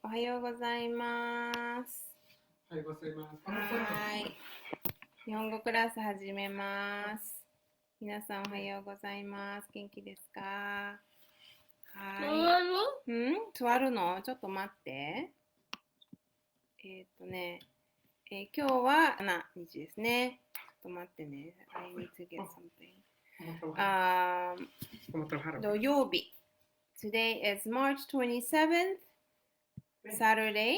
おはようございます。おはようございます。はい。日本語クラス始めます。皆さんおはようございます。元気ですか？はい。座るの？ちょっと待って。今日は7日ですね。ちょっと待ってね。I need to get something. 土曜日。Today is March 27th, Saturday.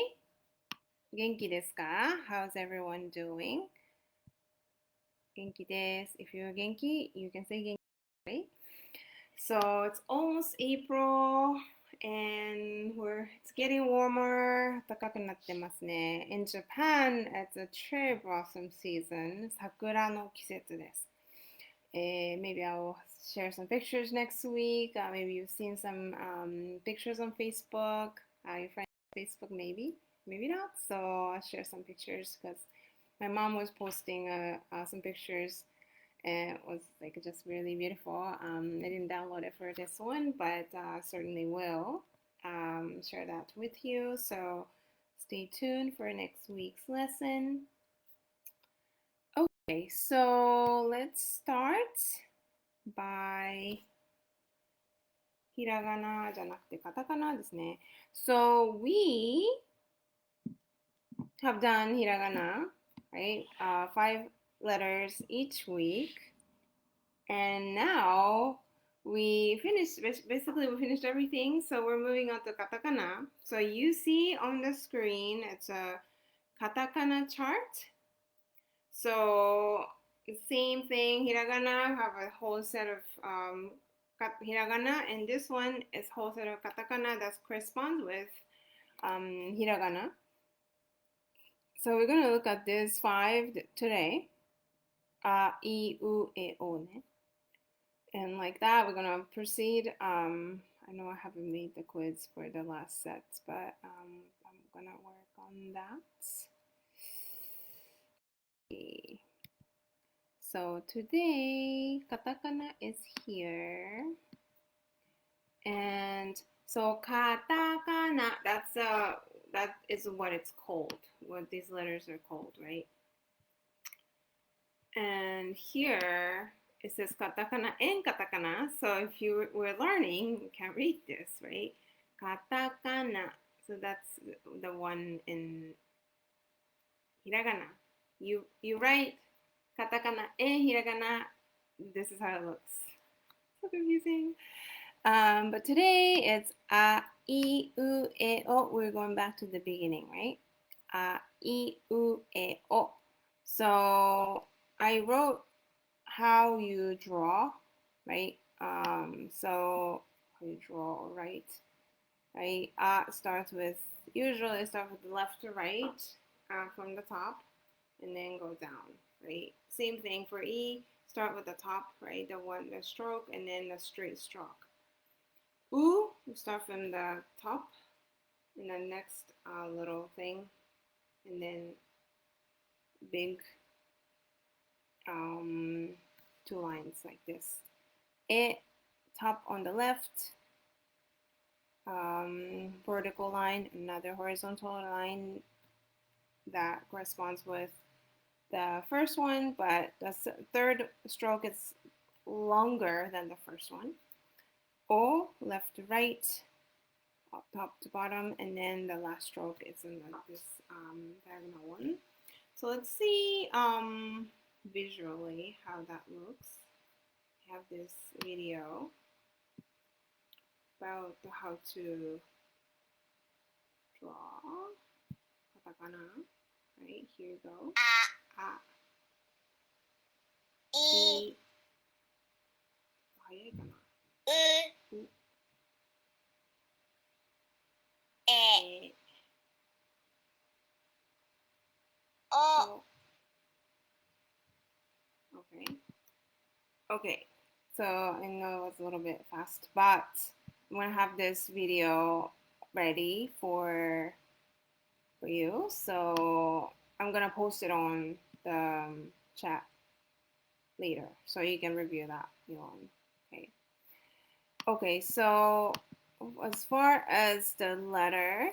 元気ですか？ How's everyone doing? 元気です。If you're 元気, you can say 元気, right? So it's almost April and it's getting warmer. 暖かくなってますね。In Japan, it's a cherry blossom season. 桜の季節です。Maybe I'll share some pictures next week. Maybe you've seen some pictures on Facebook. Your friends on Facebook, maybe not. So I'll share some pictures because my mom was posting some pictures and it was like just really beautiful. I didn't download it for this one, but certainly will share that with you. So stay tuned for next week's lesson. Okay, so let's start by ひらがなじゃなくてカタカナですね。So we have done ひらがな, right? 5 letters each week. And now basically we finished everything. So we're moving on to katakana. So you see on the screen, it's a katakana chart. So same thing, hiragana have a whole set of hiragana, and this one is whole set of katakana that corresponds with hiragana. So we're going to look at these 5 today. A, I, U, E, O. And like that, we're going to proceed. I know I haven't made the quiz for the last set, but I'm going to work on that. Okay. So today, katakana is here. And so katakana, that is what it's called, what these letters are called, right? And here it says katakana and katakana. So if you were learning, you can read this, right? Katakana. So that's the one in hiragana. You write katakana and hiragana. This is how it looks. So confusing. But today it's a, I, U, E, O. We're going back to the beginning, right? A, I, U, E, O. So I wrote how you draw, right? So how you draw, right? Right? Usually start with the left to right from the top and then go down, right? Same thing for E, start with the top, right? The stroke and then the straight stroke. U, we start from the top and the next little thing and then big 2 lines like this. E, top on the left, vertical line, another horizontal line that corresponds with the first one, but the third stroke is longer than the first one. O, left to right, top to bottom, and then the last stroke is in this diagonal one. So let's see visually how that looks. I have this video about how to draw katakana. Right, here you go. A, I, 早いかな。U, E, O. Okay. So I know it was a little bit fast, but I'm gonna have this video ready for you. So I'm gonna post it on the chat later, so you can review that. Okay. Okay. So as far as the letter,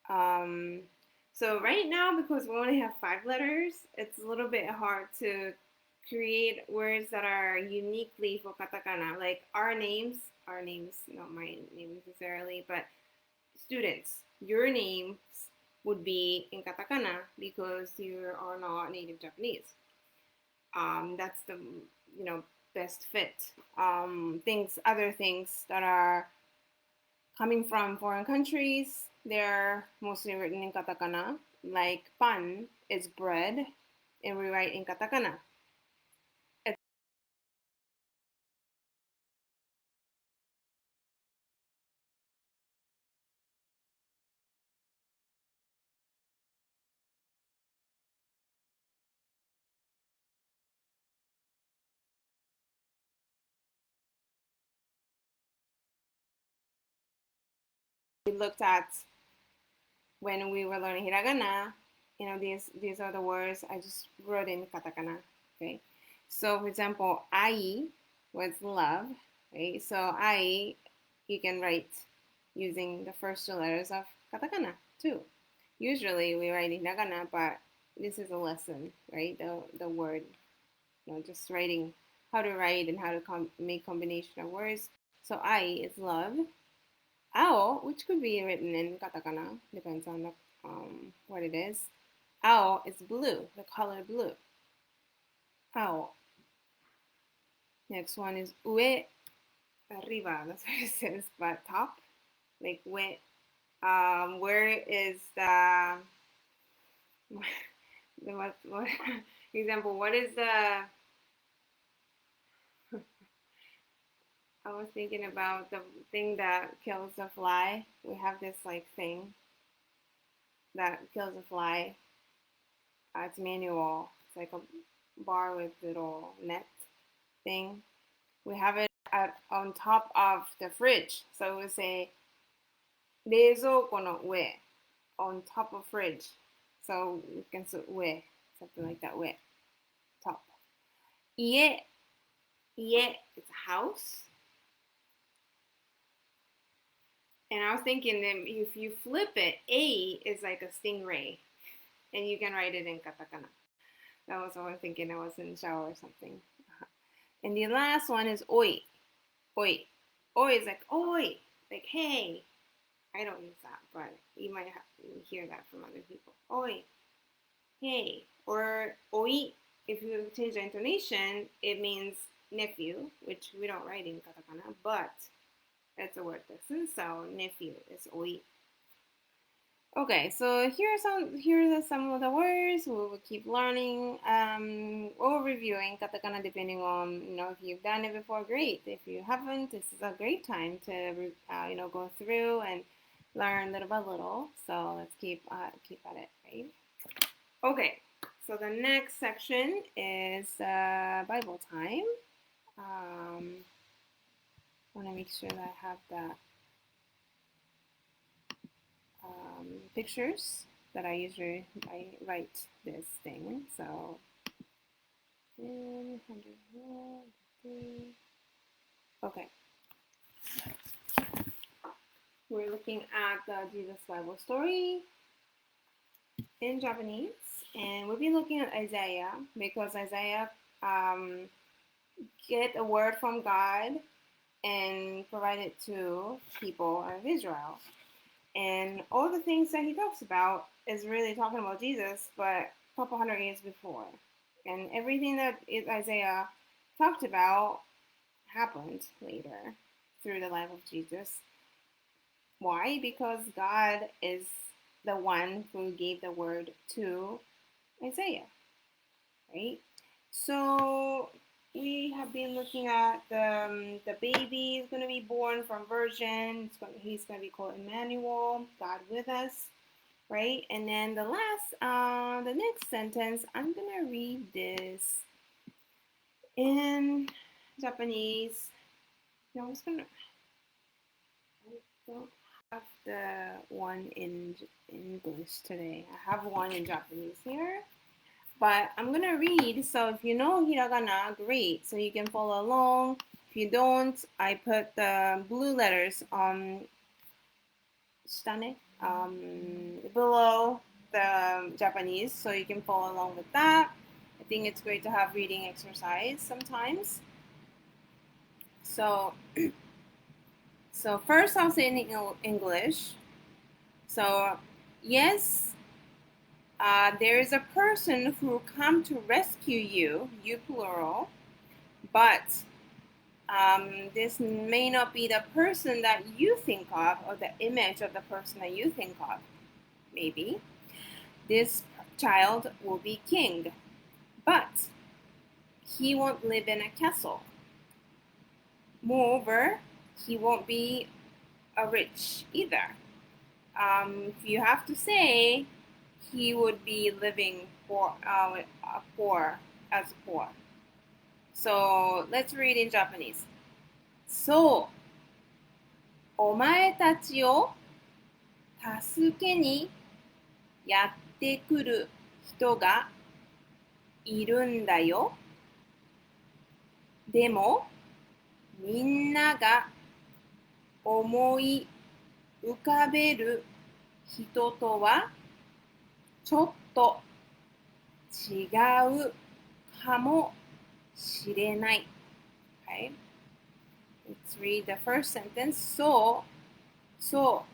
So right now, because we only have 5 letters, it's a little bit hard to create words that are uniquely for katakana, like our names, not my name necessarily, but students, your names would be in katakana because you are not native Japanese. That's the best fit. Other things that are coming from foreign countries, they're mostly written in katakana. Like pan is bread, and we write in katakana. We looked at when we were learning hiragana, these are the words I just wrote in katakana. Okay, so for example, ai was love. Okay, so ai you can write using the first 2 letters of katakana too. Usually we write in hiragana, but this is a lesson, right? The word, just writing how to write and how to make combination of words. So ai is love. Ao, which could be written in katakana, depends on what it is. Ao is blue, the color blue. Ao. Next one is ue, arriba, that's what it says, but top, like ue. Where is what example? What is the? I was thinking about the thing that kills the fly. We have this like thing that kills a fly. It's manual. It's like a bar with little net thing. We have it on top of the fridge. So we say 冷蔵庫の上 on top of fridge. So we can say 上 something like that 上 top. 家 it's a house. And I was thinking that if you flip it, A is like a stingray. And you can write it in katakana. That was what I was thinking. I was in the shower or something. And the last one is oi. Oi. Oi is like oi. Like hey. I don't use that, but you might hear that from other people. Oi. Hey. Or oi. If you change the intonation, it means nephew, which we don't write in katakana, but it's a word lesson. So nephew is oi. Okay, so here are some of the words we will keep learning or reviewing katakana depending on if you've done it before. Great. If you haven't, this is a great time to go through and learn little by little. So let's keep at it, right? Okay. So the next section is Bible time. I want to make sure that I have the pictures that I write this thing. So, 100, okay. We're looking at the Jesus Bible story in Japanese, and we'll be looking at Isaiah because Isaiah get a word from God and provide it to people of Israel. And all the things that he talks about is really talking about Jesus, but a couple hundred years before. And everything that Isaiah talked about happened later through the life of Jesus. Why? Because God is the one who gave the word to Isaiah, right? So we have been looking at the baby is going to be born from virgin. He's going to be called Emmanuel, God with us, right? And then the next sentence, I'm going to read this in Japanese. No, I don't have the one in English today. I have one in Japanese here. But I'm going to read, so if you know hiragana, great, so you can follow along. If you don't, I put the blue letters on 下ね、below the Japanese, so you can follow along with that. I think it's great to have reading exercise sometimes. So, so first I'll say in English. So, yes, there is a person who come to rescue you, you plural, but this may not be the person that you think of or the image of the person that you think of. Maybe this child will be king, but he won't live in a castle. Moreover, he won't be a rich either. If you have to say, he would be living poor, as poor. So let's read in Japanese. そう、お前たちを助けにやってくる人がいるんだよ。でも、みんなが思い浮かべる人とはちょっと違うかもしれない。Okay? Let's read the first sentence. そう、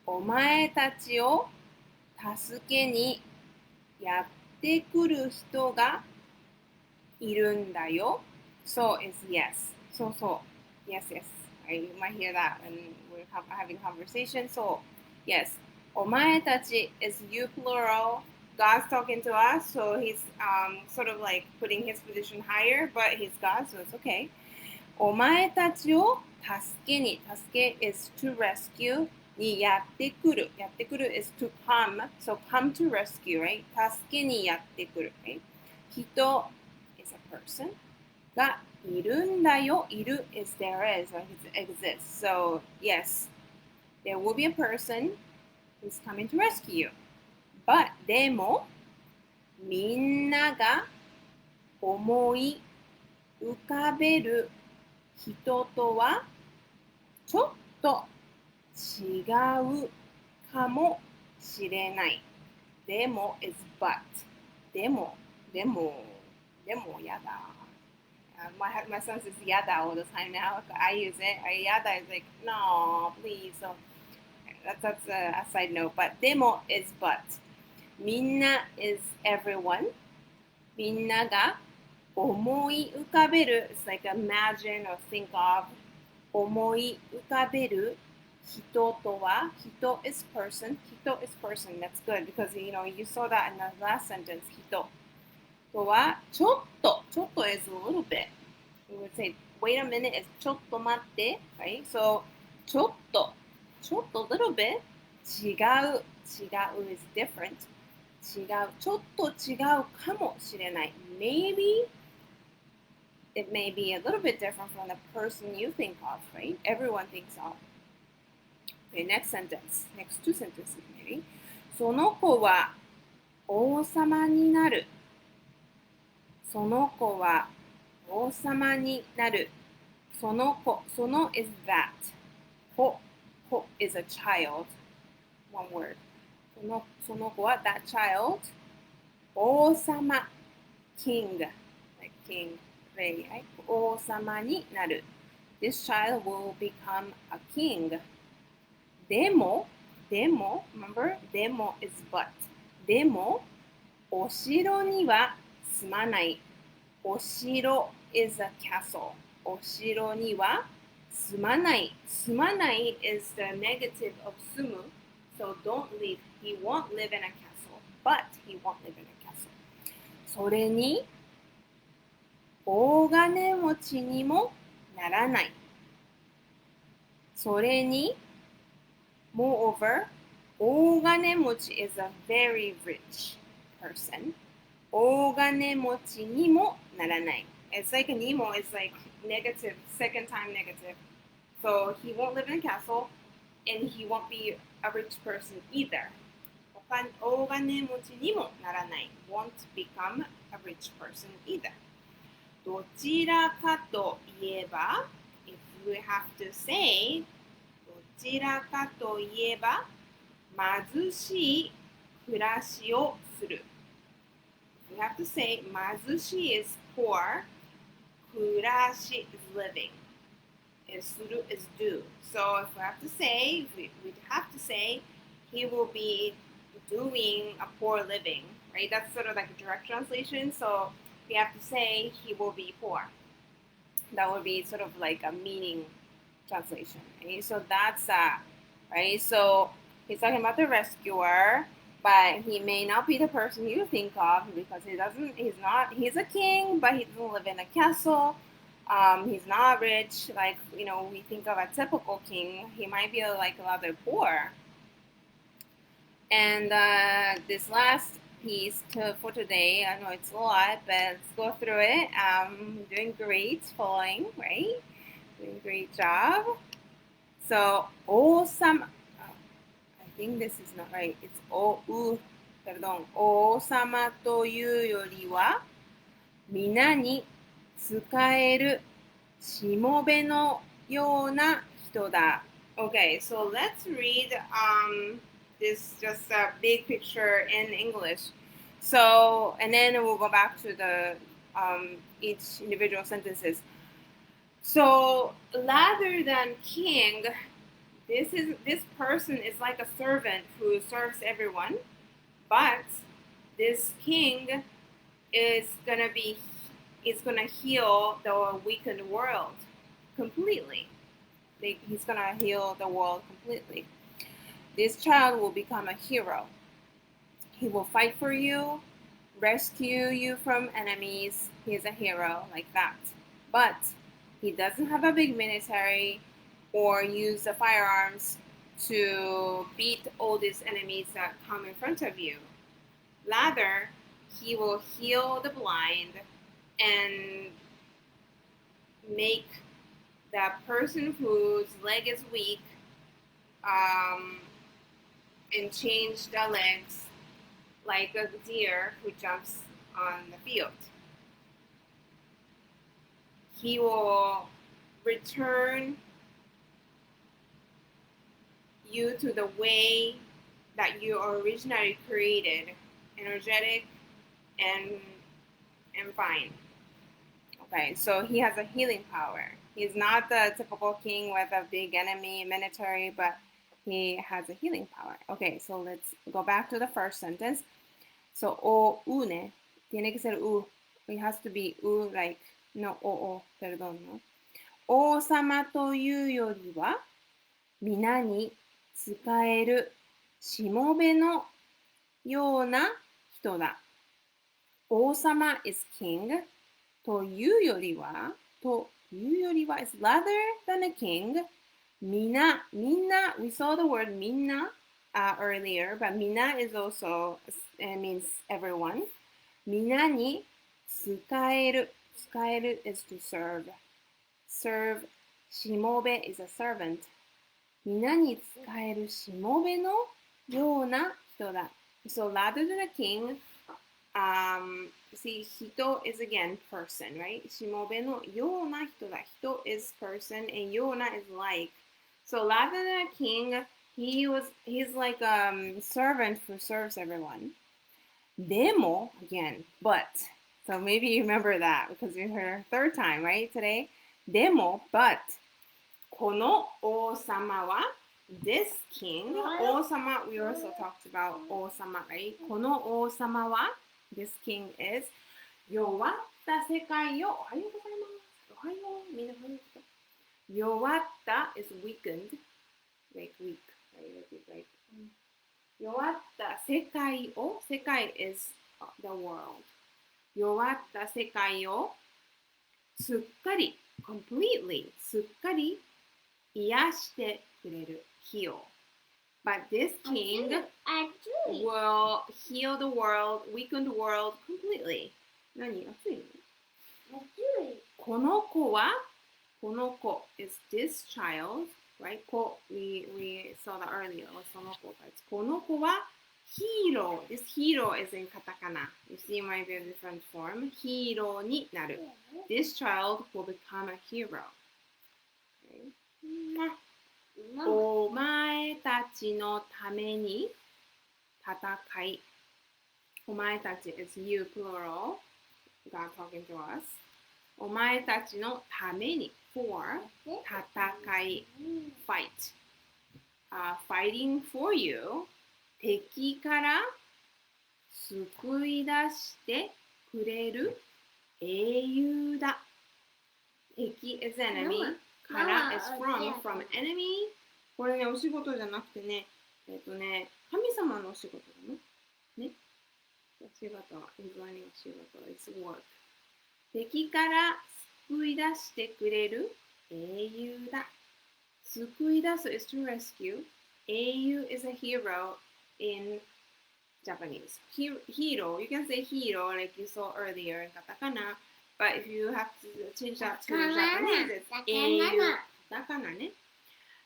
お前たちを助けにやってくる人がいるんだよ。So is yes. So. Yes. You might hear that when we're having conversation. So, yes. お前たち is you plural. God's talking to us, so he's sort of like putting his position higher, but he's God, so it's okay. お前たちを助けに、助け is to rescue にやってくる。やってくる is to come, so come to rescue, right? 助けにやってくる、right? 人 is a person がいるんだよ。いる is there is, like it exists. So, yes, there will be a person who's coming to rescue you. But でも、みんなが思い浮かべる人とはちょっと違うかもしれない。でも is but. でもやだ。My son says yada all the time now. I use it. Yada is like, no, please. So that's a side note. But でも is but. みんな is everyone. みんなが思い浮かべる is like imagine or think of. 思い浮かべる人とは人 is person. 人 is person. That's good because you saw that in the last sentence. 人とはちょっと is a little bit. We would say wait a minute is ちょっと待って right? So ちょっと little bit 違う is different 違うちょっと違うかもしれない maybe it may be a little bit different from the person you think of, right? Everyone thinks of. Okay, next sentence. Next two sentences maybe. その子は王様になる。その子は王様になる。その子、その is that. 子 is a child. One word. その子は that child. 王様 king. Like king. Right? 王様になる。This child will become a king. でも remember? でも is but. でも、お城には住まない。お城 is a castle. お城には住まない。住まない is the negative of 住む. So don't live. He won't live in a castle. But he won't live in a castle. それに、大金持ちにもならない。それに、moreover, 大金持ち is a very rich person. 大金持ちにもならない。It's like a Nemo is like negative, second time negative. So he won't live in a castle and he won't be a rich person either. 大金持ちにもならない。Won't become a rich person either. どちらかといえば if we have to say どちらかといえば貧しい暮らしをする。We have to say 貧しい is poor, 暮らし is living, is する is do. So if we have to say, we'd have to say he will be doing a poor living, right? That's sort of like a direct translation. So we have to say he will be poor. That would be sort of like a meaning translation, right? So that's right? So he's talking about the rescuer, but he may not be the person you think of because he's a king, but he doesn't live in a castle. He's not rich, like, we think of a typical king. He might be like rather poor. And this last piece for today, I know it's a lot, but let's go through it. Doing great, following, right? Doing a great job. So, 王様, I think this is not right. It's 王様というよりは、皆に仕えるしもべのような人だ. Okay, so let's read this just a big picture in English. So, and then we'll go back to the each individual sentences. So, rather than king, this person is like a servant who serves everyone, but this king is gonna heal the weakened world completely. He's gonna heal the world completely. This child will become a hero. He will fight for you, rescue you from enemies. He's a hero like that. But he doesn't have a big military or use the firearms to beat all these enemies that come in front of you. Rather, he will heal the blind and make the person whose leg is weak and change the legs like a deer who jumps on the field. He will return you to the way that you are originally created, energetic and fine. Okay, so he has a healing power. He's not the typical king with a big enemy military, but he has a healing power. Okay, so let's go back to the first sentence. So, ne. Tiene que ser u. It has to be u like, no, perdón, no. 王様というよりは、皆に仕えるしもべのような人だ。王様 is king. というよりは is rather than a king. みんな, we saw the word みんな earlier, but みんな is also means everyone. みんなに仕える is to serve. Serve しもべ is a servant. みんなに仕えるしもべのような人だ. So rather than a king, see, 人 is again person, right? しもべのような人だ. 人 is person and ような is like. So rather than a king, he's like a servant who serves everyone. でも, again, but. So maybe you remember that because you heard a third time, right, today? でも, but. この王様は this king, 王様, we also talked about 王様, right? この王様は this king is 弱った世界をおはようございます。おはよう。みんなおはよう。弱った is weakened, like weak, right? 弱った世界を、世界 is the world. 弱った世界をすっかり completely すっかり癒してくれる heal. But this king will heal the world, weaken the world completely. 何？熱いの？この子は、この子 is this child, right? 子 we saw that earlier. その子たち。この子はヒーロー。This hero is in カタカナ. You see it might be a different form. ヒーローになる。This child will become a hero. Okay. お前たちのために戦い。お前たち is you plural. God talking to us. お前たちのために for 戦い fight. Fighting for you 敵から救い出してくれる英雄だ。敵 is enemy から is from enemy これね、お仕事じゃなくてね、神様のお仕事だね。お仕事、is learning お仕事、is work。敵から救い出してくれる英雄だ。救い出す is to rescue. 英雄 is a hero in Japanese. Hero, you can say hero like you saw earlier in katakana, but if you have to change that to Japanese, it's 英雄。katakana ね。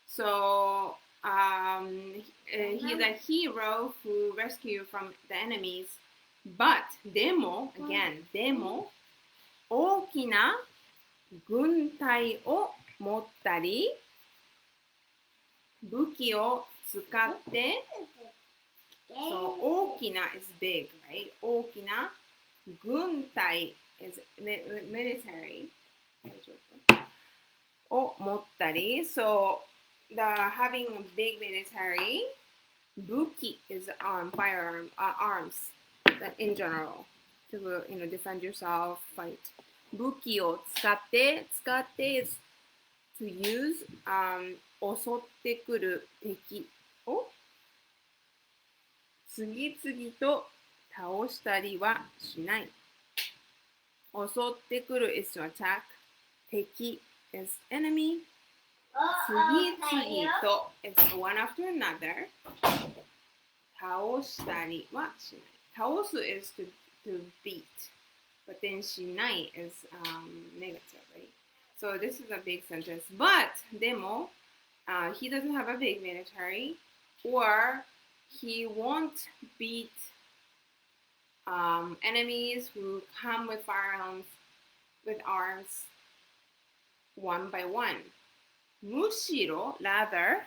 So, he's a hero who rescued from the enemies. But, でも、again, でも、大きな軍隊を持ったり、武器を使って、so 大きな is big, right? 大きな軍隊 is military を持ったり、so the having a big military 武器 is firearm arms in general to defend yourself, fight. 武器を使って is to use 襲ってくる敵を次々と倒したりはしない。襲ってくる is to attack. 敵 is enemy. 次々と is one after another. 倒したりはしない。倒す is to beat. But then しない is negative, right? So this is a big sentence. But でも、he doesn't have a big military or he won't beat enemies who come with firearms, with arms, one by one. むしろ rather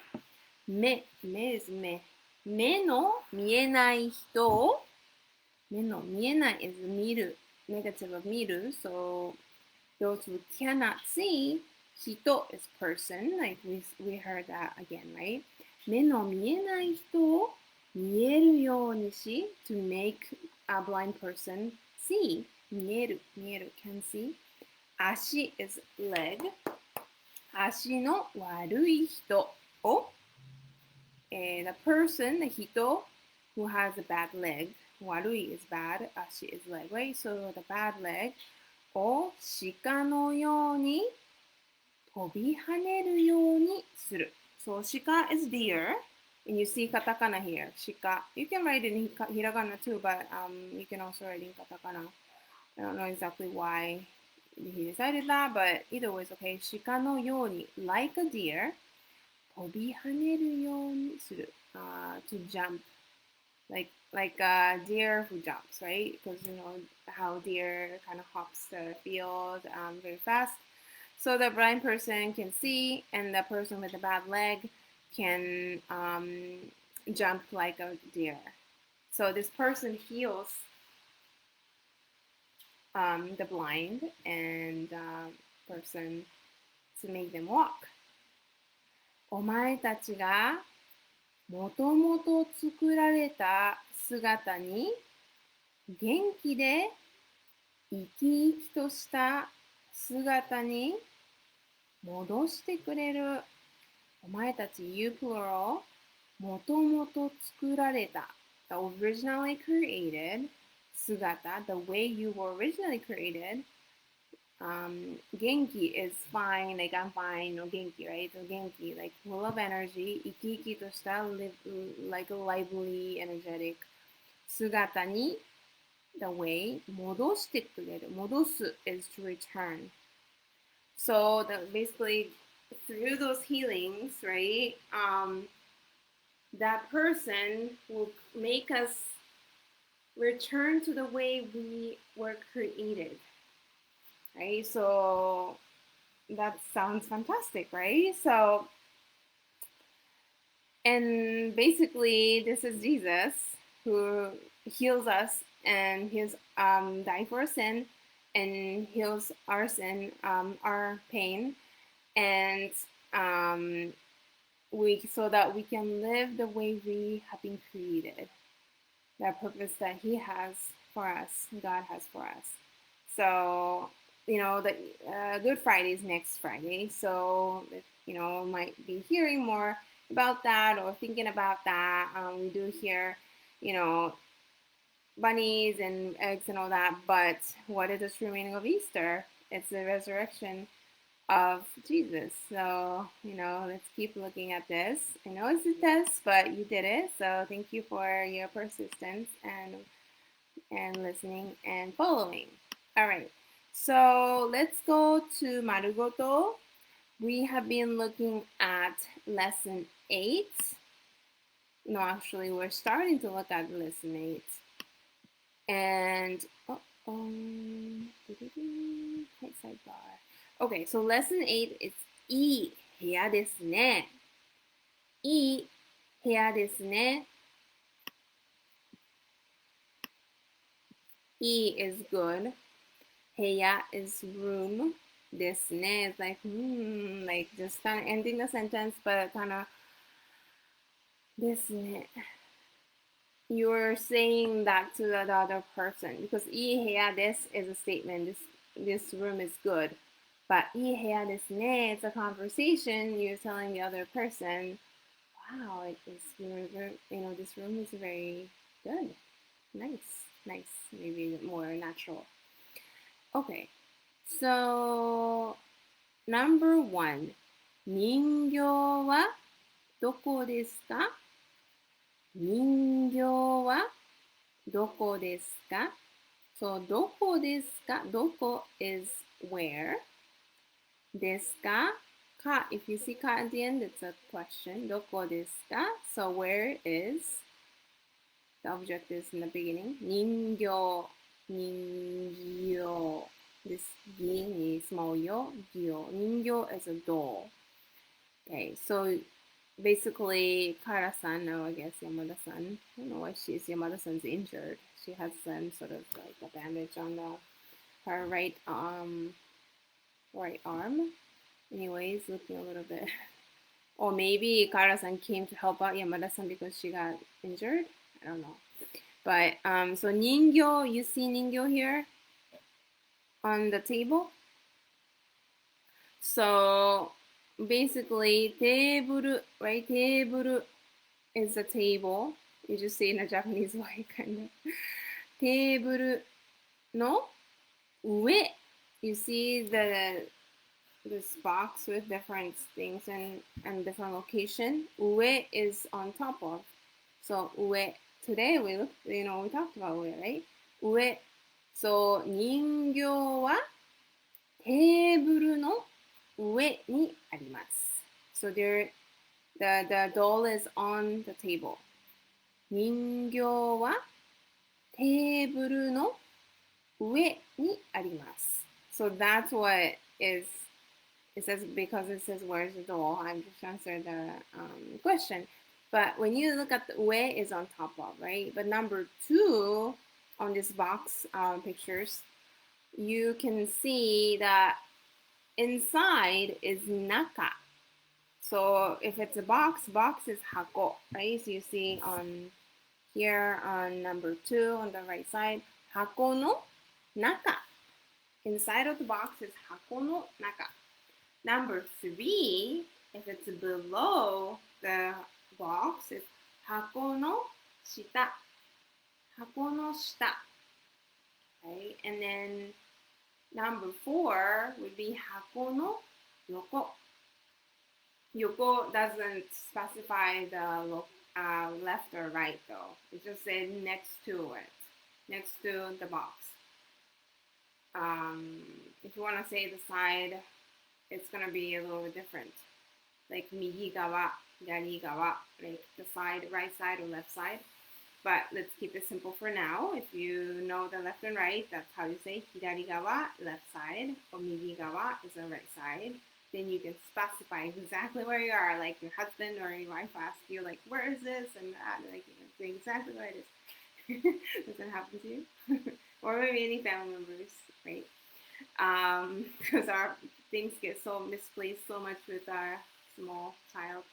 目 is 目の見えない人を目の見えない is 見る negative of 見る so those who cannot see 人 is person like we heard that again, right? 目の見えない人を見えるようにし to make a blind person see 見える can see 足 is leg 足の悪い人を、the person 人 who has a bad leg 悪い is bad 足 is leg, right? So the bad leg を鹿のように飛び跳ねるようにする So 鹿 is deer and you see katakana here 鹿 you can write it in hiragana too but you can also write in katakana I don't know exactly why he decided that but either way it's okay 鹿のように like a deer 飛び跳ねるようにするto jump like a deer who jumps, right? Because you know how deer kind of hops the field very fast. So the blind person can see, and the person with a bad leg can jump like a deer. So this person heals the blind and person to make them walk. お前たちがもともと作られた姿に元気で生き生きとした姿に戻してくれるお前たち you plural もともと作られた the originally created 姿 the way you were originally created genki is fine, like I'm fine, no genki, right? So genki, like full of energy, ikiki to sta, like a lively, energetic. Sugata ni, the way, modoshite kureru. Modosu is to return. So basically, through those healings, right, that person will make us return to the way we were created. Right, so that sounds fantastic, right? So And basically, this is Jesus who heals us and he's died for our sin and heals our sin, our pain, and um, we so that we can live the way we have been created, that purpose that He has for us, God has for us. So the Good Friday is next Friday, so might be hearing more about that or thinking about that. We do hear, you know, bunnies and eggs and all that, but what is the true meaning of Easter? It's the resurrection of Jesus. So, let's keep looking at this. I know it's a test, but you did it. So thank you for your persistence and listening and following. All right. So let's go to Marugoto. We have been looking at lesson 8. No, actually, we're starting to look at lesson 8. And, right sidebar. Okay, so lesson 8 is いい部屋ですね。いい部屋ですね。いい is good. 部屋 is room. ですね is like, like just kind of ending the sentence, but kind of ですね. You're saying that to the other person because いい部屋です is a statement. This room is good. But いい部屋ですね it's a conversation. You're telling the other person, wow, this room is very good. Nice. Maybe more natural. Okay. So, number 1. 人形はどこですか？人形はどこですか？ So, どこですか？どこ is where. ですか? Ka, if you see ka at the end, it's a question. どこですか? So, where is the object is in the beginning. 人形 This gi is small yo, gyo. 人形 is a doll. Okay, so basically, Kara-san, or I guess Yamada-san, I don't know why Yamada-san's injured. She has some sort of like a bandage on her right arm. Anyways, looking a little bit. Or maybe Kara-san came to help out Yamada-san because she got injured. I don't know. But so ningyo, you see ningyo here on the table. So basically, table, right? Table is a table. You just say in a Japanese way, kind of. Table no ue. You see this box with different things and different location. Ue is on top of. So ue. Today we looked, we talked about ue, right? Ue. So 人形はテーブルの上にあります。So the doll is on the table. 人形はテーブルの上にあります。So that's what is, it says, because it says where's the doll, I'm just answering the question. But when you look at the ue is on top of, right? But number 2 on this box pictures, you can see that inside is naka. So if it's a box is hako, right? So you see on here on number 2 on the right side, hako no naka. Inside of the box is hako no naka. Number 3, if it's below the box, is hako no shita. Hako no shita. Right? And then number 4 would be hako no yoko. Yoko doesn't specify the left or right though. It just says next to it, next to the box. If you want to say the side, it's going to be a little bit different. Like migi gawa, hidari gawa, like the side, right side or left side. But let's keep it simple for now. If you know the left and right, that's how you say hidari gawa, left side, or migi gawa is the right side. then you can specify exactly where you are. Like your husband or your wife asks you, like, where is this and that, like exactly where it is. Does that happen to you? Or maybe any family members, right? Because our things get so misplaced so much with our small child.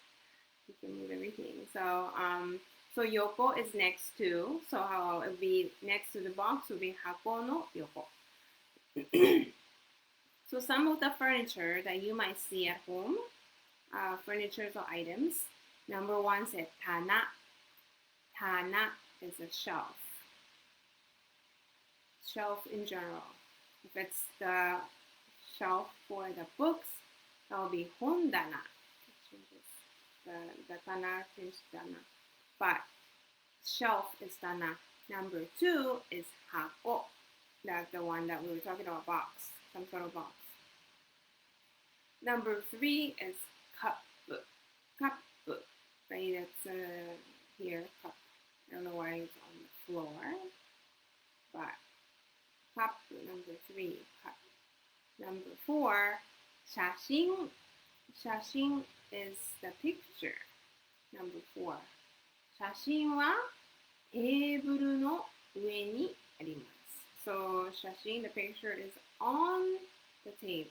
You can move everything. So yoko is next to. So how it would be next to the box would be hako no yoko. So some of the furniture that you might see at home, furniture or items. Number one said tana. Tana is a shelf. Shelf in general. If it's the shelf for the books, that will be hondana. The tana changes dana. But shelf is tana. Number two is hako. That's the one that we were talking about, box. Some sort of box. Number three is cup. Cup. Right? That's here, cup. I don't know why it's on the floor. But cup, number three, cup. Number four, 写真. 写真 is the picture. Number four. 写真はテーブルの上にあります。So 写真, the picture is on the table.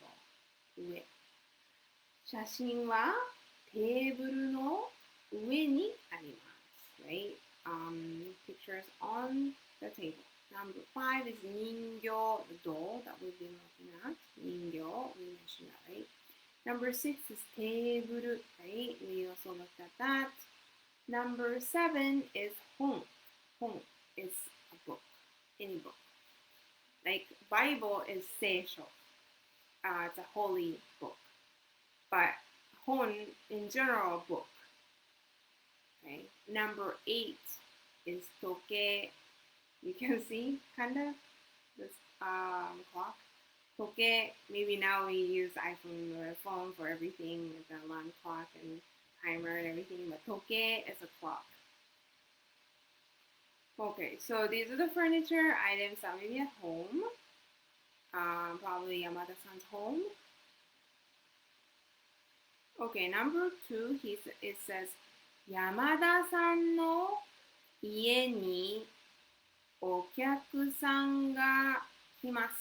上。写真はテーブルの上にあります。Right? Pictures on the table. Number five is 人形, the doll that we've been looking at. 人形, we mentioned that, right? Number six is テーブル, right? We also looked at that. Number seven is 本. 本 is a book, any book. Like Bible is 聖書. It's a holy book. But 本 in general, book. Okay. Number eight is 時計. You can see kind of this clock. 時計, maybe now we use iPhone or phone for everything with the alarm clock and timer and everything, but 時計 is a clock. Okay, so these are the furniture items that may be at home. Probably Yamada-san's home. Okay, number two, it says, 山田さんの家にお客さんが来ます。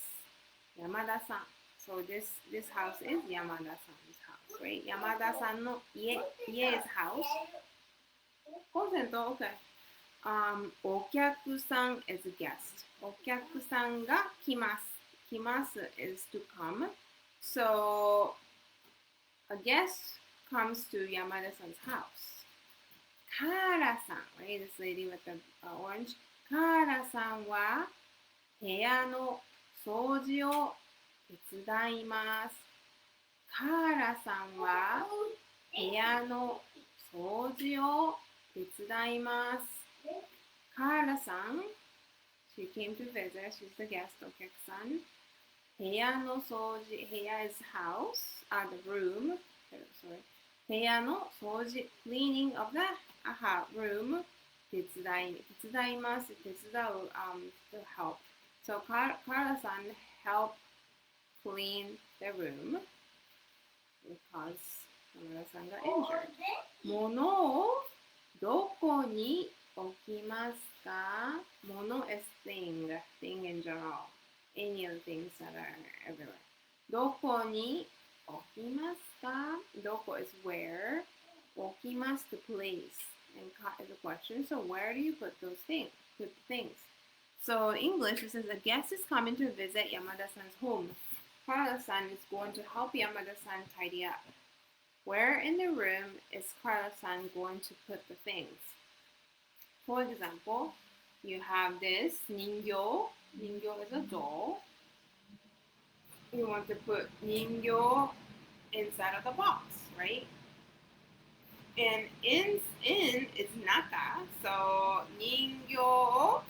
山田さん. So this house is Yamada-san's house, right? Yamada-san no ie is house. Consent, okay. お客さん is guest. お客さんが来ます. 来ます is to come. So a guest comes to Yamada-san's house. Kara-san, right? This lady with the orange. Kara-san は部屋の掃除を手伝います。Kara-san は部屋の掃除を手伝います。Kara-san, she came to visit. She's the guest, お客さん。部屋の掃除、部屋 is house, the room. Sorry. 部屋の掃除、cleaning of the room. 手伝います。手伝う、to help. So Carla-san helped clean the room because Carla-san got injured. 物をどこに置きますか? 物 is thing in general. Any of the things that are everywhere. どこに置きますか? どこ is where. 置きます to place. And is a question. So where do you put those things? Put the things. So in English, it says a guest is coming to visit Yamada-san's home. Carla-san is going to help Yamada-san tidy up. Where in the room is Carla-san going to put the things? For example, you have this ningyo. Ningyo is a doll. You want to put ningyo inside of the box, right? And in is naka. So ningyo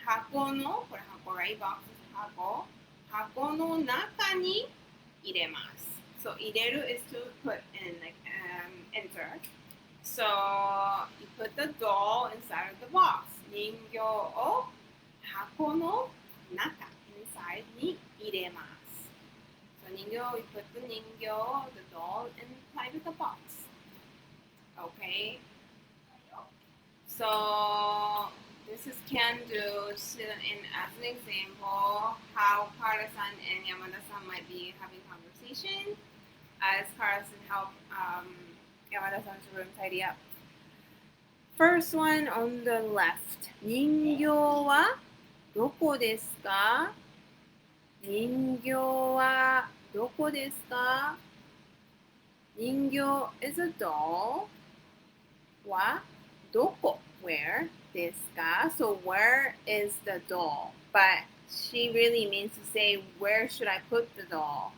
hako no, for hako, right? Box is hako. Hako no naka ni iremasu. So ireru is to put in, like enter. So you put the doll inside of the box. Ningyo o hako no naka, inside ni iremasu. So 人形, we put the 人形, the doll, inside the box. Okay? So, this is can-do, as an example, how Kara-san and Yamada-san might be having conversation as Kara-san help Yamada-san's room tidy up. First one on the left. 人形はどこですか? 人形はどこですか? 人形 is a doll. はどこ where ですか? So where is the doll? But she really means to say where should I put the doll?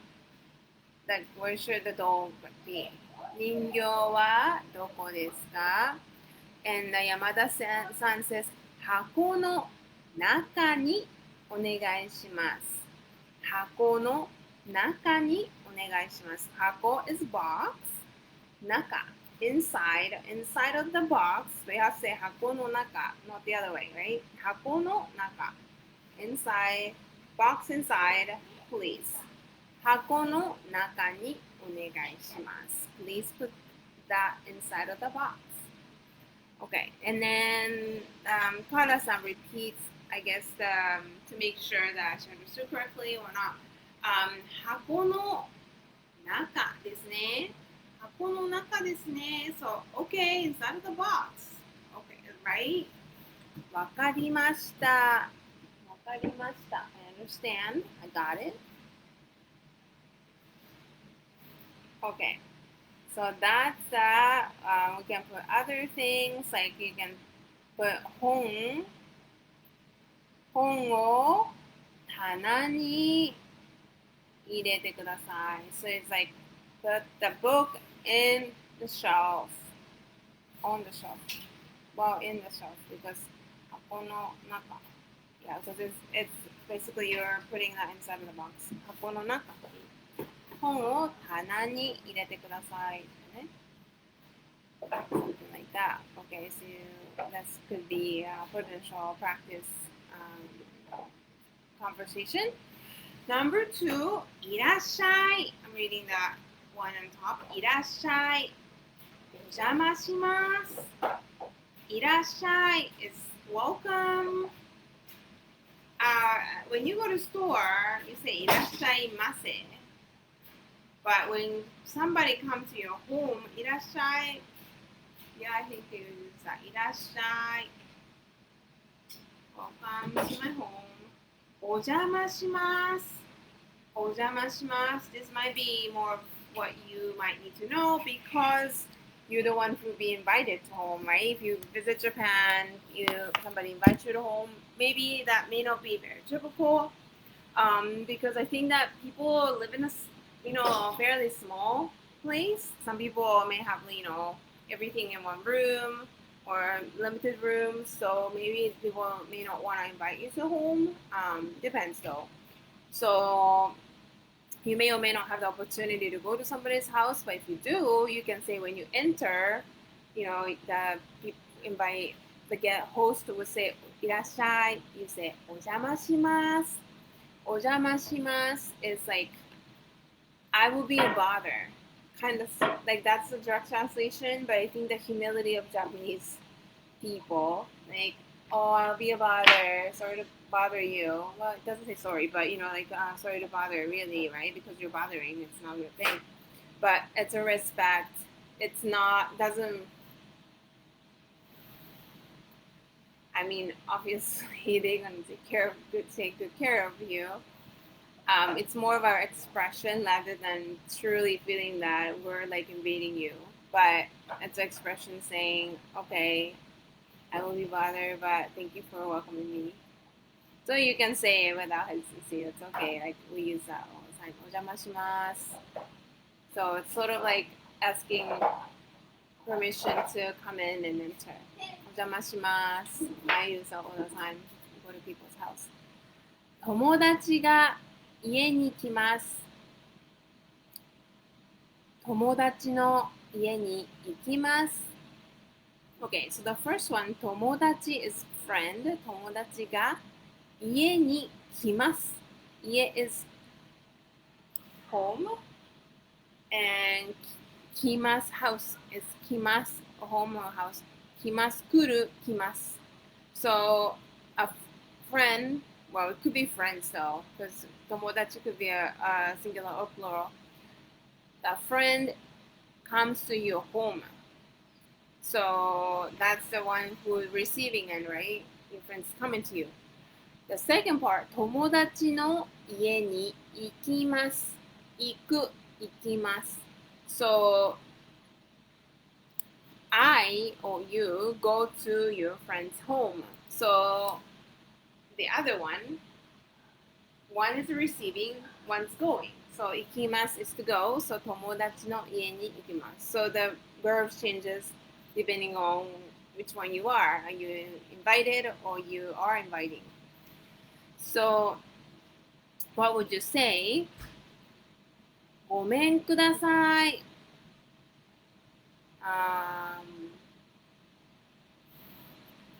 Like where should the doll be? 人形はどこですか? And Yamada-san says 箱の中にお願いします。箱の中にお願いします。箱 is box. 中 inside of the box. We have to say 箱の中, not the other way, right? 箱の中 inside, box inside, please. 箱の中にお願いします. Please put that inside of the box. Okay, and then Kara-san repeats, I guess, to make sure that she understood correctly or not. 箱の中ですね。箱の中ですね。So, okay, inside of the box. Okay, right? わかりました。わかりました。I understand. I got it. Okay. So that's that. We can put other things, like you can put 本を棚に入れてください. So it's like put the book in the shelf, on the shelf, well in the shelf because 箱の中. Yeah, so it's basically you're putting that inside of the box. 箱の中に本を棚に入れてください。Something like that. Okay, so this could be a potential practice conversation. Number 2, いらっしゃい. I'm reading that one on top. いらっしゃい. お邪魔します. いらっしゃい is welcome. When you go to store, you say いらっしゃいませ. But when somebody comes to your home, いらっしゃい. Yeah, I think they use that. いらっしゃい. Welcome to my home. お邪魔します. お邪魔します. This might be more of what you might need to know because you're the one who will be invited to home, right? If you visit Japan, somebody invites you to home, maybe that may not be very typical because I think that people live in a fairly small place. Some people may have, everything in one room or limited rooms, so maybe people may not want to invite you to home. Depends though. So you may or may not have the opportunity to go to somebody's house, but if you do, you can say when you enter, the host would say いらっしゃい. You say お邪魔します. お邪魔します is like I will be a bother. Kind of like that's the direct translation, but I think the humility of Japanese people, like, oh, I'll be a bother, sorry to bother you. Well, it doesn't say sorry, but sorry to bother, really, right? Because you're bothering, it's not your thing. But it's a respect. It's not, obviously they're going to take good care of you. It's more of our expression rather than truly feeling that we're like invading you. But it's an expression saying, okay, I will be bothered, but thank you for welcoming me. So you can say it without hesitancy. It's okay. Like we use that all the time. お邪魔します. So it's sort of like asking permission to come in and enter. お邪魔します. I use that all the time. Go to people's house. 友達が家に来ます。友達の家に行きます。Okay, so the first one, 友達 is friend. 友達が家に来ます。家 is home, and kimas house is kimas home or house. Kimas kuru kimas. So a friend, well, it could be friends though, because tomodachi could be a singular or plural. A friend comes to your home. So that's the one who is receiving it, right? Your friend's coming to you. The second part, 友達の家に行きます。行く、行きます。So, I or you go to your friend's home. So, the other one is receiving, one's going. So, 行きます is to go. So, 友達の家に行きます。So, the verb changes depending on which one you are. Are you invited or you are inviting? So, what would you say? ごめんください。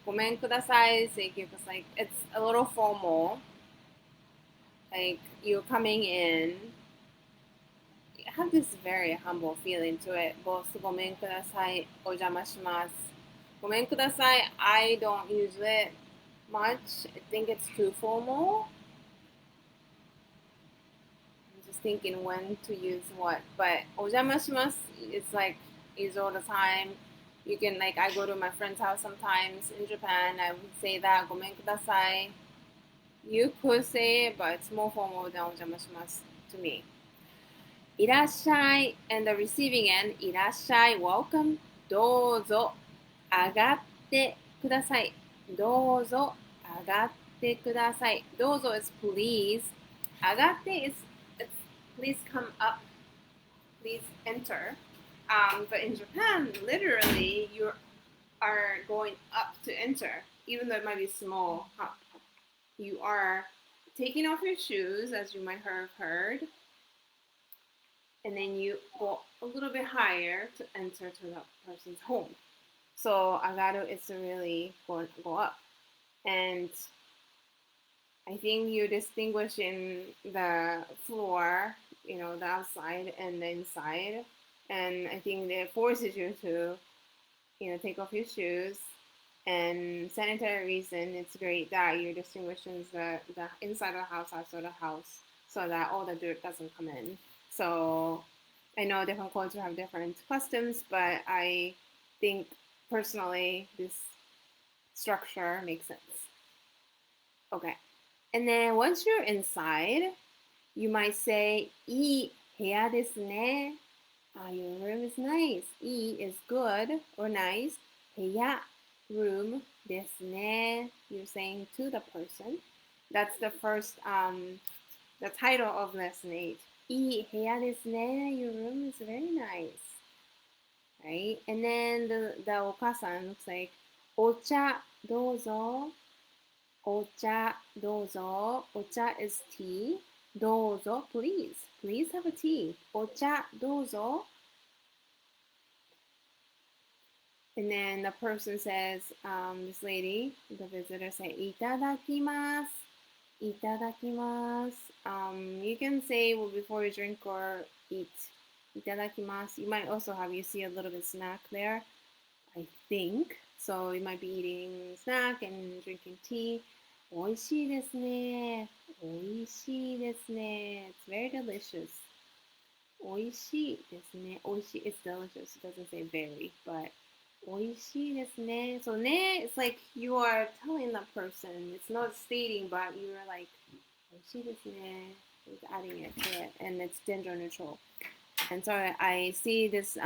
ごめんください is like it's a little formal. Like you're coming in. You have this very humble feeling to it. ボスごめんください。お邪魔します。ごめんください。I don't use it much. I think it's too formal. I'm just thinking when to use what. But お邪魔します it's like use all the time. You can, like, I go to my friend's house sometimes in Japan. I would say that ごめんください. You could say it, but it's more formal than お邪魔します to me. いらっしゃい and the receiving end いらっしゃい welcome どうぞ上がってくださいどうぞ上がってくださいどうぞ is please 上がって is it's please come up please enter. But in Japan, literally, you are going up to enter, even though it might be small. You are taking off your shoes, as you might have heard, and then you go a little bit higher to enter to the person's home. So agaru is to really go up. And I think you're distinguishing the floor, the outside and the inside. And I think it forces you to, take off your shoes. And sanitary reason, it's great that you're distinguishing the inside of the house, outside of the house, so that all the dirt doesn't come in. So I know different cultures have different customs, but I think personally this structure makes sense. Okay. And then once you're inside, you might say, いい部屋ですね. Your room is nice. いい is good or nice. 部屋 room ですね. You're saying to the person. That's the first, the title of lesson 8. いい部屋ですね. Your room is very nice. Right? And then the お母さん looks like お茶どうぞ. お茶どうぞ. お茶 is tea. どうぞ please. Please have a tea. お茶どうぞ. And then the person says, this lady, the visitor say, いただきます. いただきます. You can say before you drink or eat. いただきます. You might also have, you see a little bit snack there, I think. So you might be eating snack and drinking tea. おいしいですね. おいしいですね. It's very delicious. おいしいですね. おいしい is delicious. It doesn't say very, but おいしいですね. So ね, it's like you are telling that person. It's not stating, but you're like おいしいですね. It's adding it to it, and it's gender neutral. And so I see this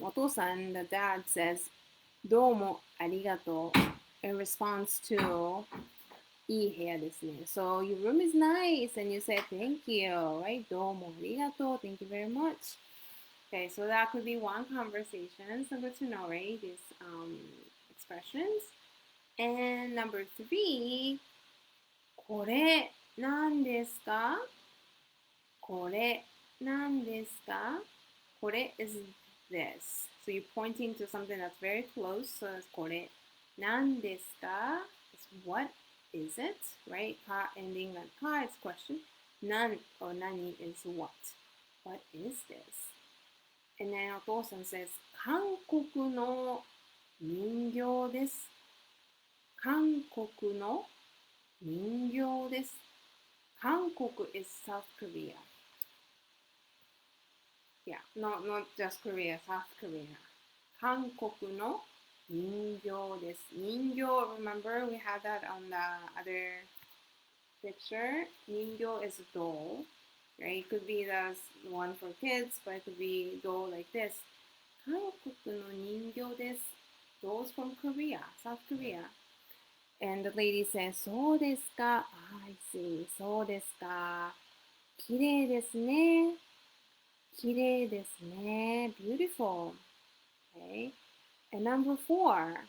お父さん, the dad says どうもありがとう in response to いい部屋ですね. So your room is nice, and you say thank you, right? どうもありがとう. Thank you very much. Okay, so that could be one conversation. So good to know, right? These expressions. And number 3, これ何ですか? これ何ですか? これ is this. So you're pointing to something that's very close. So it's これ何ですか? It's what is it, right? Ka ending that ka is question. Nan or nani is what. What is this? And then お父さん says, 韓国の人形です。韓国の人形です。韓国 is South Korea. Yeah, not just Korea, South Korea. 韓国の人形です。人形, remember we had that on the other picture? 人形 is a doll, right? It could be the one for kids, but it could be a doll like this. 韓国の人形です。Dolls from Korea, South Korea. And the lady says, そうですか. I see. そうですか。綺麗ですね。綺麗ですね。Beautiful. Okay. And number 4.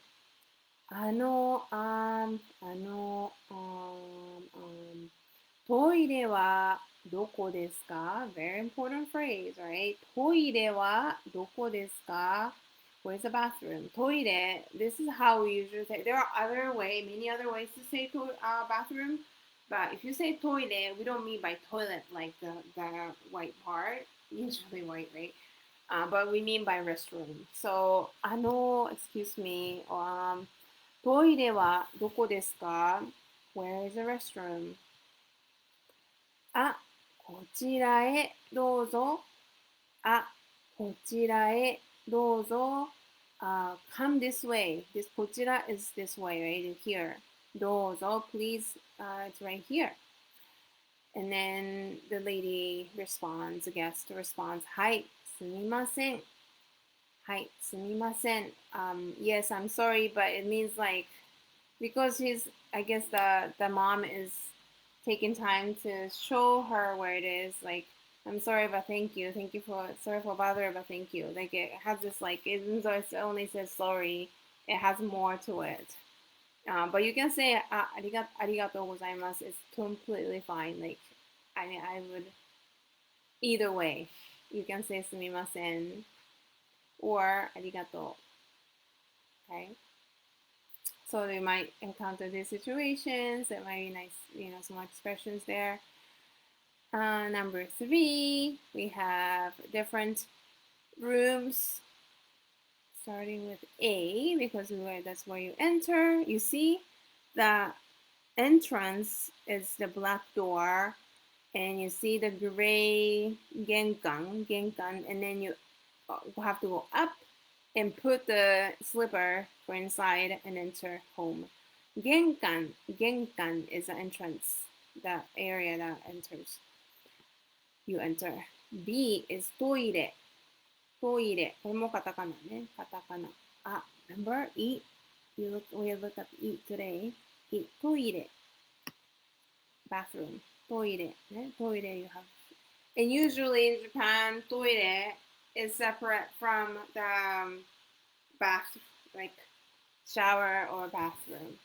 トイレはどこですか? Very important phrase, right? トイレはどこですか? Where's the bathroom? トイレ, this is how we usually say. There are many other ways to say bathroom. But if you say トイレ, we don't mean by toilet like the white part. Usually white, right? But we mean by restroom. So, excuse me. トイレはどこですか? Where is the restroom? こちらへどうぞ。こちらへどうぞ。Come this way.こちら is this way, right? Here. どうぞ, please. It's right here. And then the lady responds, the guest responds, はい、すみません。はい、すみません. Yes, I'm sorry, but it means like, because I guess the mom is taking time to show her where it is, like, I'm sorry, but thank you. Sorry for bothering, but thank you. Like, it has this, like, even though it only says sorry, it has more to it. But you can say, ありがとうございます. It's completely fine. Like, I would, either way, you can say すみません or ありがとう. Okay? So they might encounter these situations. There might be nice, some expressions there. Number 3, we have different rooms. Starting with A, because that's where you enter. You see the entrance is the black door, and you see the gray genkan, and then you have to go up and put the slipper for inside and enter home. Genkan is the entrance, the area that enters. You enter. B is トイレ. トイレ. これもカタカナね。カタカナ. Remember? Eat. We look at eat today. Eat. トイレ. Bathroom. トイレ. ね。トイレ you have. And usually in Japan, トイレis separate from the bath, like shower or bathroom.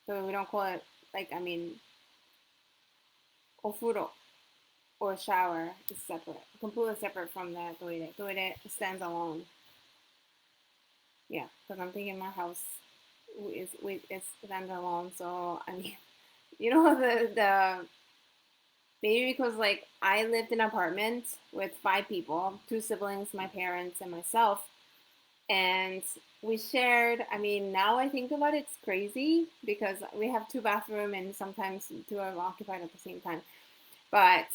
So we don't call it, o furo or shower is separate, completely separate from the toilet. Toilet stands alone. Yeah, because I'm thinking my house is stands alone. So the maybe because I lived in an apartment with 5 people, 2 siblings, my parents, and myself. And we shared, now I think about it, it's crazy because we have 2 bathrooms and sometimes 2 are occupied at the same time. But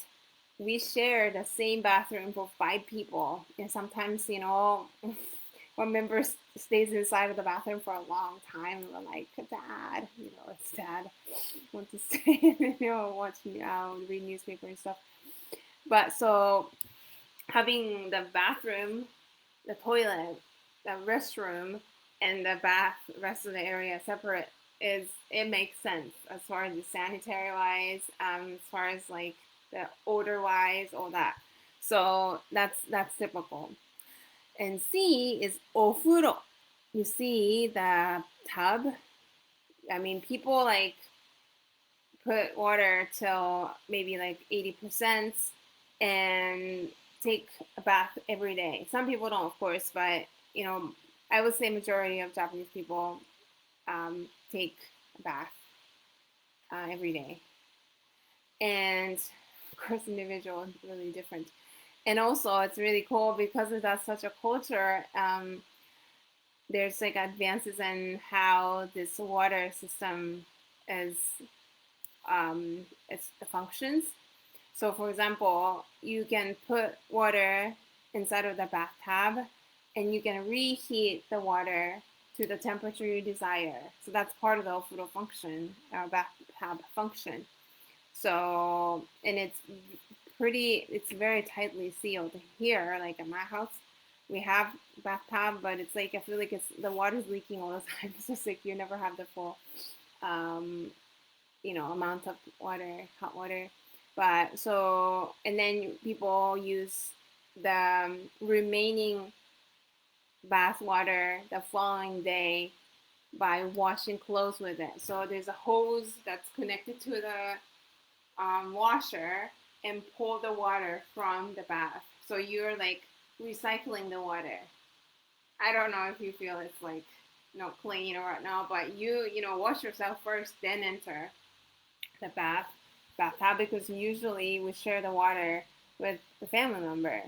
we shared the same bathroom for 5 people. And sometimes, one member stays inside of the bathroom for a long time. And we're like, Dad, it's Dad. Want to stay, watch me out, read newspaper and stuff. But so having the bathroom, the toilet, the restroom, and the rest of the area separate it makes sense as far as the sanitary wise, as far as the odor wise, all that. So that's typical. And C is お風呂. You see the tub. People put water till maybe 80% and take a bath every day. Some people don't, of course, but I would say majority of Japanese people take a bath every day. And of course, individual is really different. And also, it's really cool because of that's such a culture. There's like advances in how this water system is it functions. So, for example, you can put water inside of the bathtub, and you can reheat the water to the temperature you desire. So that's part of the ofuro function, bathtub function. So, and it's very tightly sealed here. Like at my house, we have bathtub, but it's like I feel like the water's leaking all the time. It's just like you never have the full, um, amount of water, hot water. But so, and then people use the remaining bath water the following day by washing clothes with it. So there's a hose that's connected to the washer and pull the water from the bath. So you're like recycling the water. I don't know if you feel it's like not clean or whatnot, but wash yourself first, then enter the bathtub because usually we share the water with the family member.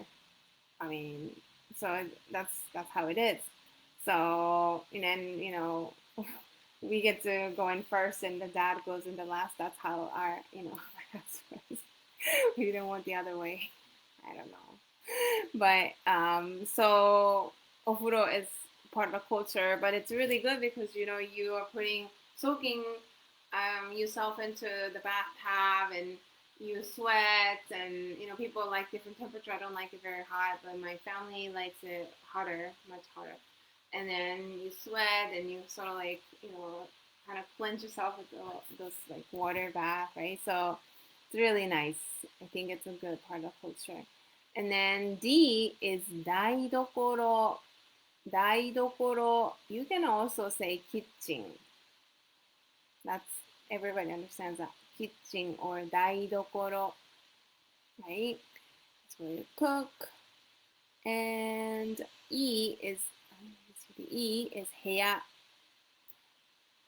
I mean, so that's how it is. So and then we get to go in first, and the dad goes in the last. That's how our house was. We don't want the other way. I don't know, but so ofuro is part of the culture, but it's really good because you are soaking yourself into the bathtub and you sweat and people like different temperature. I don't like it very hot, but my family likes it hotter, much hotter. And then you sweat and you sort of like kind of cleanse yourself with those like water bath, right? So it's really nice. I think it's a good part of culture. And then D is daidokoro. Daidokoro. You can also say kitchen. That's everybody understands that. Kitchen or daidokoro, right? It's where you cook. And E is heya.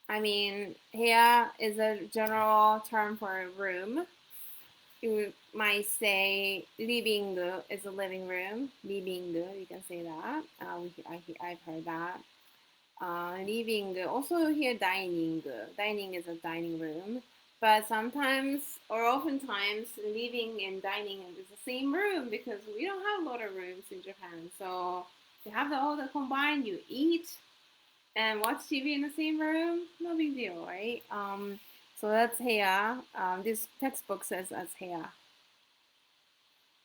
I mean, heya is a general term for a room. You might say living is a living room. Living, you can say that. I've heard that. Living, also here dining. Dining is a dining room. But sometimes or oftentimes living and dining is the same room because we don't have a lot of rooms in Japan. So you have all the combined, you eat and watch TV in the same room, no big deal, right? So that's heya. This textbook says that's heya.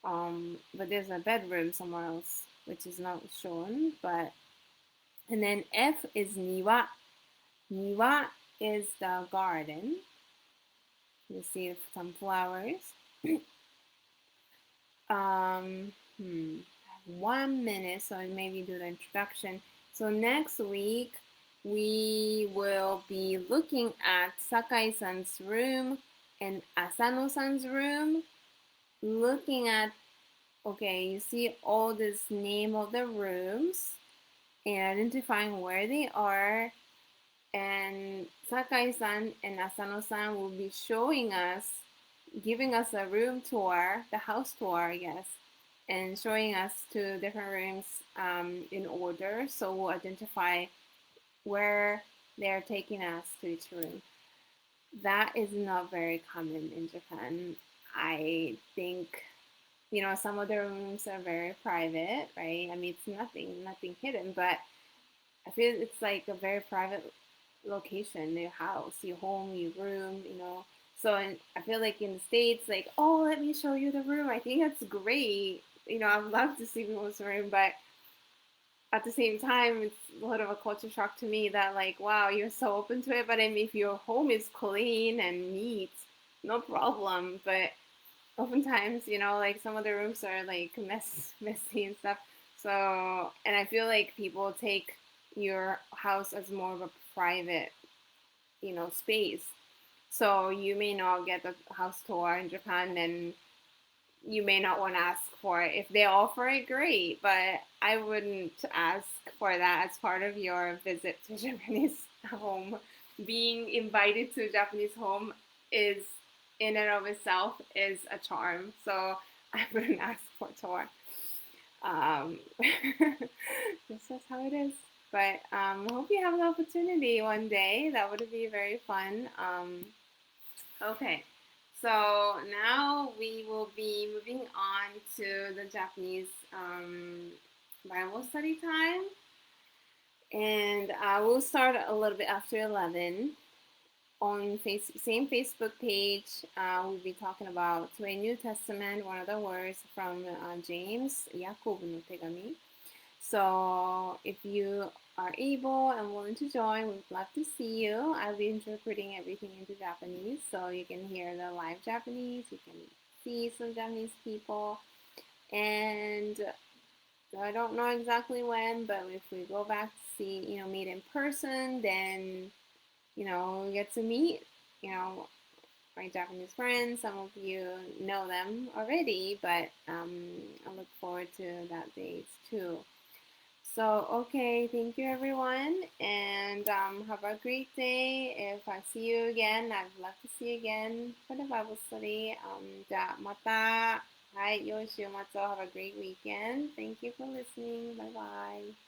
But there's a bedroom somewhere else, which is not shown. And then F is niwa. Niwa is the garden. You see some flowers. 1 minute, so maybe do the introduction. So next week we will be looking at Sakai-san's room and Asano-san's room. Looking at, you see all this name of the rooms and identifying where they are. And Sakai-san and Asano-san will be giving us a room tour, the house tour, I guess, and showing us to different rooms in order. So we'll identify where they're taking us to each room. That is not very common in Japan. I think, some of the rooms are very private, right? I mean, it's nothing hidden, but I feel it's like a very private location, your house, your home, your room, So I feel like in the States, like, oh, let me show you the room. I think that's great. I'd love to see people's room, but at the same time, it's a little of a culture shock to me that like, wow, you're so open to it. But I mean, if your home is clean and neat, no problem. But oftentimes, like some of the rooms are like messy and stuff. So, and I feel like people take your house as more of a private, space. So you may not get the house tour in Japan, and you may not want to ask for it. If they offer it, great, but I wouldn't ask for that as part of your visit to Japanese home. Being invited to a Japanese home is, in and of itself, is a charm. So I wouldn't ask for tour. This is how it is. But hope you have the opportunity one day. That would be very fun. Okay, so now we will be moving on to the Japanese Bible study time. And we'll start a little bit after 11. On same Facebook page, we'll be talking about to a New Testament, one of the words from James, ヤコブの手紙. So if you are able and willing to join, we'd love to see you. I'll be interpreting everything into Japanese, so you can hear the live Japanese, you can see some Japanese people, and I don't know exactly when, but if we go back to see, meet in person, then we get to meet, my Japanese friends. Some of you know them already, but I look forward to that date too. So, okay, thank you everyone, and have a great day. If I see you again, I'd love to see you again for the Bible study. じゃあまた、はい、良い週末を have a great weekend. Thank you for listening. Bye bye.